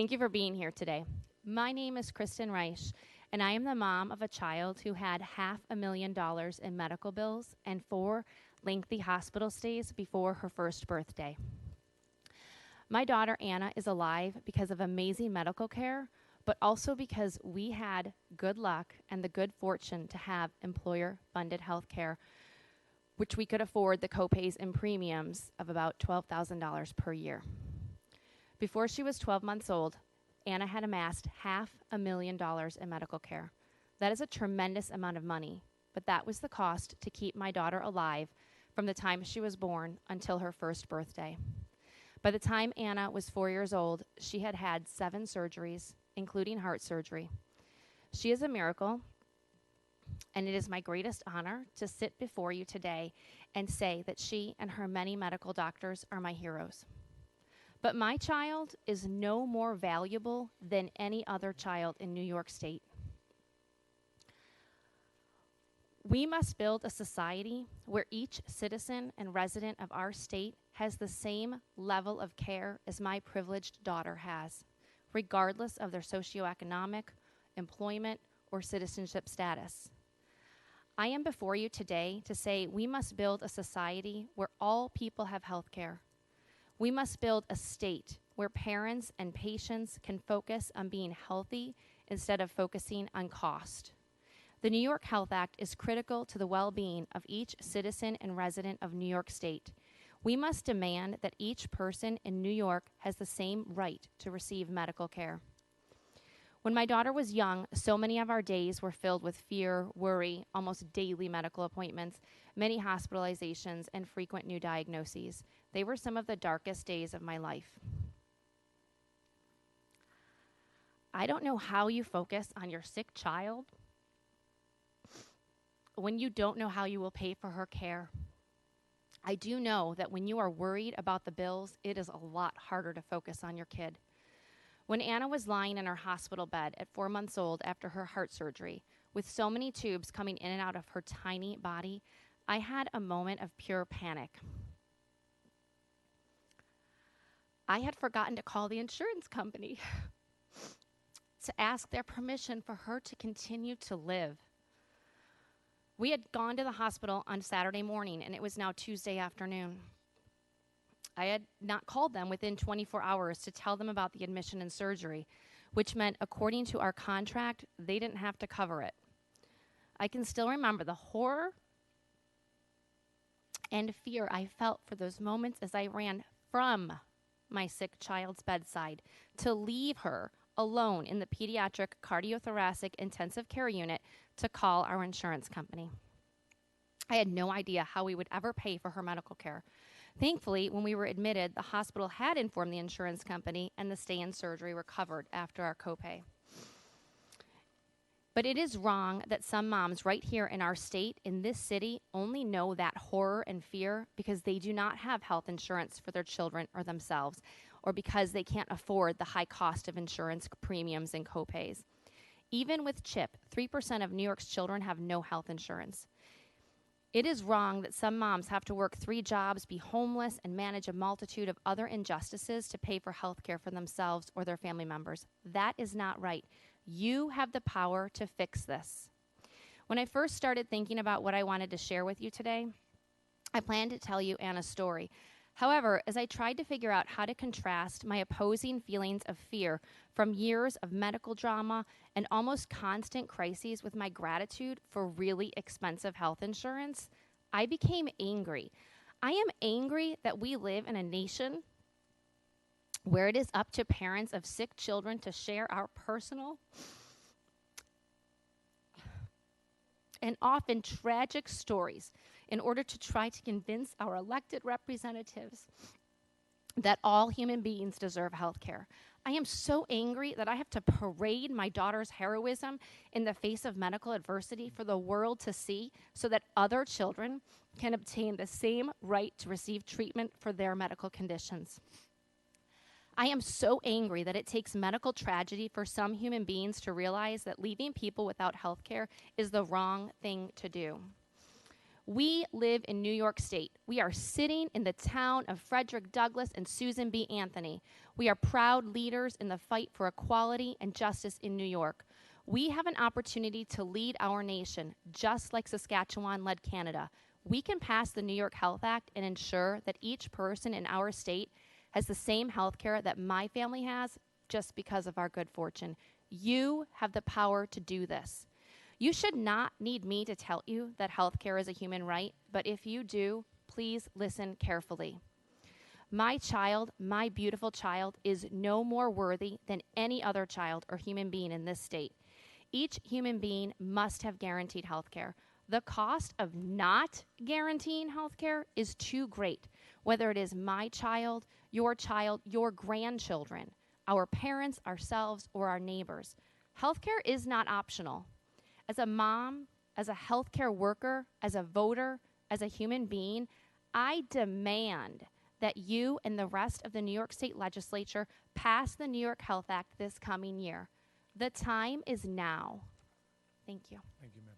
Thank you for being here today. My name is Kristin Reisch, and I am the mom of a child who had $500,000 in medical bills and 4 lengthy hospital stays before her first birthday. My daughter Anna is alive because of amazing medical care, but also because we had good luck and the good fortune to have employer-funded health care, which we could afford the copays and premiums of about $12,000 per year. Before she was 12 months old, Anna had amassed $500,000 in medical care. That is a tremendous amount of money, but that was the cost to keep my daughter alive from the time she was born until her first birthday. By the time Anna was 4 years old, she had had 7 surgeries, including heart surgery. She is a miracle, and it is my greatest honor to sit before you today and say that she and her many medical doctors are my heroes. But my child is no more valuable than any other child in New York State. We must build a society where each citizen and resident of our state has the same level of care as my privileged daughter has, regardless of their socioeconomic, employment, or citizenship status. I am before you today to say we must build a society where all people have health care. We must build a state where parents and patients can focus on being healthy instead of focusing on cost. The New York Health Act is critical to the well-being of each citizen and resident of New York State. We must demand that each person in New York has the same right to receive medical care. When my daughter was young, so many of our days were filled with fear, worry, almost daily medical appointments, many hospitalizations, and frequent new diagnoses. They were some of the darkest days of my life. I don't know how you focus on your sick child when you don't know how you will pay for her care. I do know that when you are worried about the bills, it is a lot harder to focus on your kid. When Anna was lying in her hospital bed at 4 months old after her heart surgery, with so many tubes coming in and out of her tiny body, I had a moment of pure panic. I had forgotten to call the insurance company to ask their permission for her to continue to live. We had gone to the hospital on Saturday morning, and it was now Tuesday afternoon. I had not called them within 24 hours to tell them about the admission and surgery, which meant, according to our contract, they didn't have to cover it. I can still remember the horror and fear I felt for those moments as I ran from my sick child's bedside to leave her alone in the pediatric cardiothoracic intensive care unit to call our insurance company. I had no idea how we would ever pay for her medical care. Thankfully, when we were admitted, the hospital had informed the insurance company, and the stay and surgery were covered after our copay. But it is wrong that some moms right here in our state, in this city, only know that horror and fear because they do not have health insurance for their children or themselves, or because they can't afford the high cost of insurance premiums and copays. Even with CHIP, 3% of New York's children have no health insurance. It is wrong that some moms have to work 3 jobs, be homeless, and manage a multitude of other injustices to pay for health care for themselves or their family members. That is not right. You have the power to fix this. When I first started thinking about what I wanted to share with you today, I planned to tell you Anna's story. However, as I tried to figure out how to contrast my opposing feelings of fear from years of medical drama and almost constant crises with my gratitude for really expensive health insurance, I became angry. I am angry that we live in a nation where it is up to parents of sick children to share our personal and often tragic stories in order to try to convince our elected representatives that all human beings deserve health care. I am so angry that I have to parade my daughter's heroism in the face of medical adversity for the world to see so that other children can obtain the same right to receive treatment for their medical conditions. I am so angry that it takes medical tragedy for some human beings to realize that leaving people without health care is the wrong thing to do. We live in New York State. We are sitting in the town of Frederick Douglass and Susan B. Anthony. We are proud leaders in the fight for equality and justice in New York. We have an opportunity to lead our nation, just like Saskatchewan led Canada. We can pass the New York Health Act and ensure that each person in our state has the same health care that my family has just because of our good fortune. You have the power to do this. You should not need me to tell you that health care is a human right, but if you do, please listen carefully. My child, my beautiful child, is no more worthy than any other child or human being in this state. Each human being must have guaranteed health care. The cost of not guaranteeing health care is too great, whether it is my child, your grandchildren, our parents, ourselves, or our neighbors. Health care is not optional. As a mom, as a healthcare worker, as a voter, as a human being, I demand that you and the rest of the New York State Legislature pass the New York Health Act this coming year. The time is now. Thank you. Thank you, ma'am.